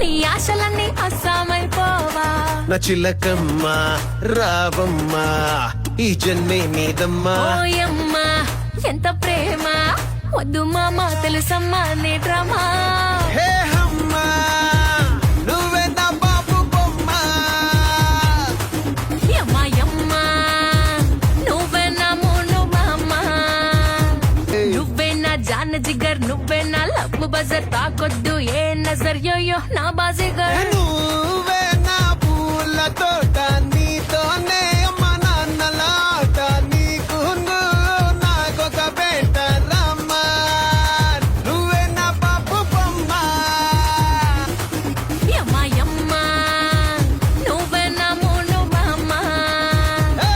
నీ ఆశలన్నీ అస్సామైపోవా. నా చిలకమ్మ రావమ్మా, ఈ జన్మే నీదమ్మా. ఓయమ్మా ఎంత ప్రేమ, వద్దు మామ తెలుసమ్మా నీ డ్రామా. హే అమ్మా నువ్వే నా బాబు బొమ్మ. యమ్మా యమ్మా నువ్వే నా మూను మామ. నువ్వే నా జాన్ జిగర్, నువ్వే నా లవ్ బజర్. తాకొద్దు ఏ నజర్ యోయో నా బాజిగర్. నువ్వే నా పూల తోట, నీతోనే అమ్మ నాన్నలాట. నీకు నాకొక బేట రమ్మ. నువ్వే నా బాబు బొమ్మ. యమ్మా యమ్మా నువ్వే నా మూను మామ. హే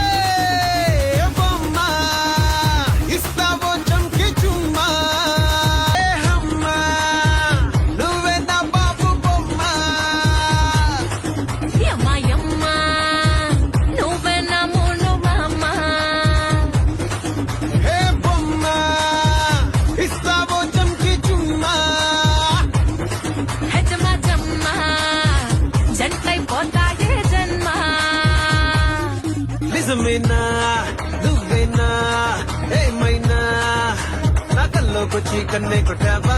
బొమ్మ ఇస్తావో చంకి చుమ్మా. హే అమ్మ నువ్వే నా బాబు బొమ్మ. యమ్మా యమ్మా నువ్వే నా మూను మామ. హే బొమ్మ ఇస్తావో చంకి చుమ్మా. హెజమా జమ్మా జంటైపోతాయే జన్మ. నిజమేనా నువ్వేనా ఏమైనా నా కల్లోకొచ్చి కన్నే కొట్టావా.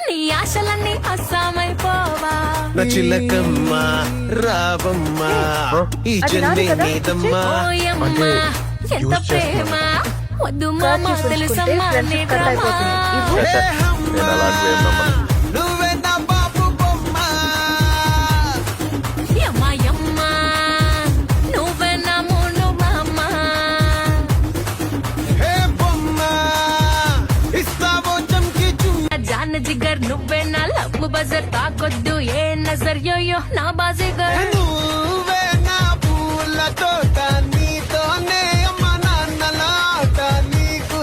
నీ ఆశలన్నీ అస్సామైపోవా. నా చిలకమ్మ రావమ్మా, ఈ జన్మే నీదమ్మా. ఓయమ్మా ఎంత ప్రేమ, వద్దు మామ తెలుసమ్మా నీ డ్రామా. హే అమ్మా నువ్వే నా బాబు బొమ్మ. యమ్మా యమ్మా నువ్వే నా మూను మామ. హే బొమ్మ ఇస్తావో చంకి చుమ్మా. జాన్ జిగర్, నువ్వే నా లవ్ బజర్. తాకొద్దు ఏ నజర్ యోయో నా బాజిగర్. నువ్వే నా పూల తోట, నీతోనే అమ్మ నాన్నలాట. నీకు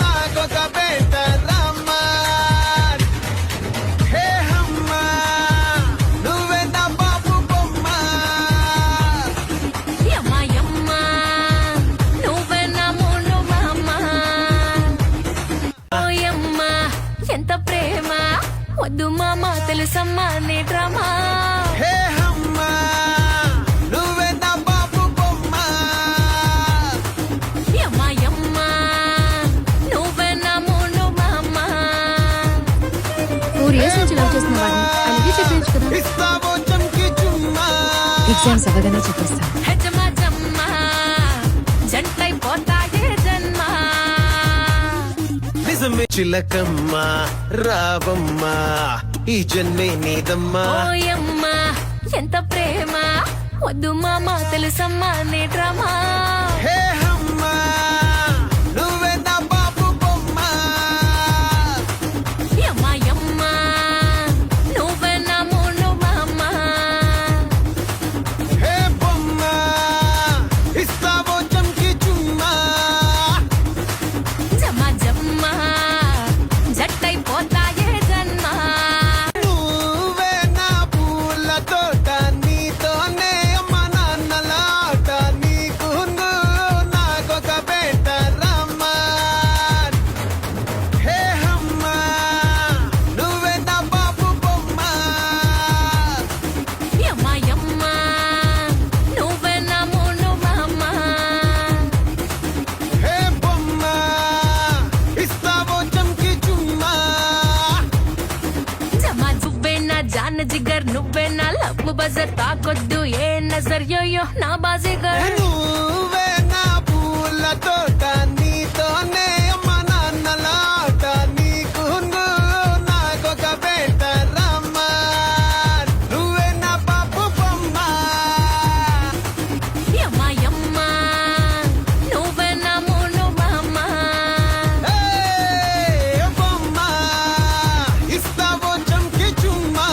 నాకొక బేట రమ్మ. హే అమ్మ నువ్వే నా బాబు బొమ్మ. యమ్మా యమ్మా నువ్వే నా మూను మామ. ఓయమ్మా ఎంత ప్రేమ, వద్దు మామ తెలుసమ్మా నీ డ్రామా. హే అమ్మ నువ్వే నా బాబు బొమ్మ. యమ్మా యమ్మా నువ్వే నా మూను మామ. 4 years నుంచి లవ్ చేస్తున్న వాడిని అలాగే చెప్పేయచ్చు కదా. ఇస్తావో చంకి చుమ్మా. ఎగ్జామ్స్ అవ్వగానే చెప్పేస్తాను. హెజమా జమ్మా జంటైపోతాయే జన్మ. నిజమే చిలకమ్మ రావమ్మా, ఈ జన్మే నీదమ్మా. ఓయమ్మా ఎంత ప్రేమ, వద్దు మామ తెలుసమ్మా నీ డ్రామా. హే అమ్మ నువ్వే నా బాబు బొమ్మ. యమ్మా యమ్మా నువ్వే నా మూను మామ. హే బొమ్మ ఇస్తావో చంకి చుమ్మా. జమ్మా జమ్మా జట్టైపోతాయే జన్మ. నువ్వే నా పూల తోట, నీతోనే అమ్మ నాన్నలాట. నీకు నాకొక బేట రమ్మ. హే అమ్మ నువ్వే నా బాబు బొమ్మ. యమ్మా యమ్మా నువ్వే నా మూను మామ. హే బొమ్మ ఇస్తావో చంకి చుమ్మా. జమా నువ్వే నా జాన్ జిగర్, నువ్వే నా లవ్ బజర్. తాకొద్దు ఏ నజర్ యోయో నా బాజిగర్. నువ్వే నా పూల తోట, నీతోనే అమ్మ నాన్నలాట. నీకు నాకొక బేట రమ్మ. నువ్వే నా బాబు బొమ్మ. యమ్మా యమ్మా నువ్వే నా మూను మామ. హే బొమ్మ ఇస్తావో చంకి చుమ్మా.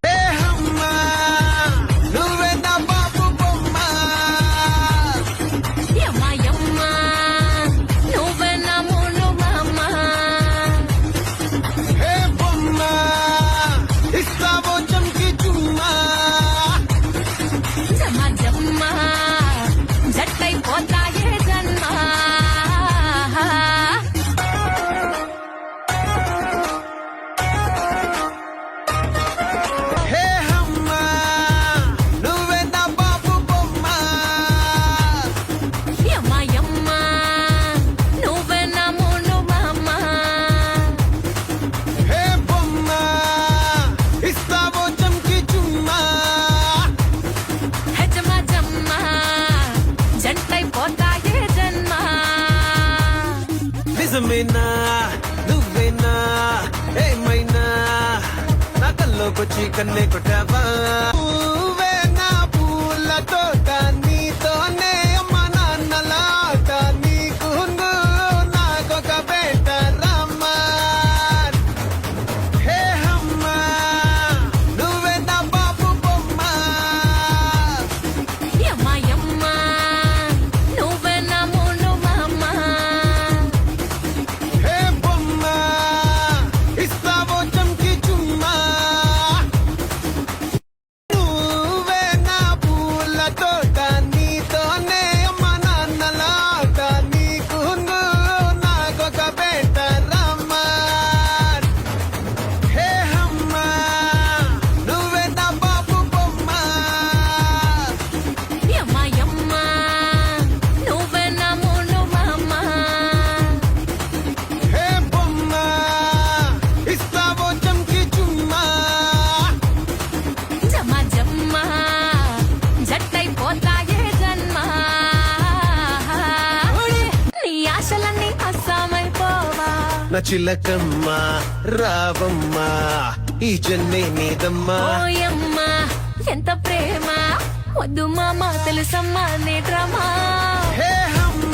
హే అమ్మ నువ్వే నా బాబు బొమ్మ. నువ్వేనా నువ్వేనా ఏమైనా నా కల్లోకొచ్చి కన్నే కొట్టావా నువ్వేనా పూల తోట నీతోనే అమ్మ నాన్నల ఆట నీకు నాకొక బేట రమ్మా హే అమ్మ నువ్వే నా బాబు బొమ్మ యమ్మ యమ్మ నువ్వే నా మును మామ హే బొమ్మ ఇస్తావో చంకి చుమ్మా నువ్వే నా పూల తోట నీతోనే అమ్మ నాన్నల ఆట నీకు నాకొక బేట రమ్మా హే అమ్మ నువ్వే నా బాబు బొమ్మ యమ్మ యమ్మ నువ్వే నా మును మామ హే బొమ్మ ఇస్తావో చంకి చుమ్మా జమ జమ్మ జట్టైపోతాయే జన్మ నీ ఆశలన్నీ అస్సామైపోవా నా చిలకమ్మ రావమ్మ ఈ జన్మే నీదమ్మా ఓయమ్మ ఎంత ప్రేమ వద్దు మామ తెలుసమ్మా నీ డ్రామా హే అమ్మ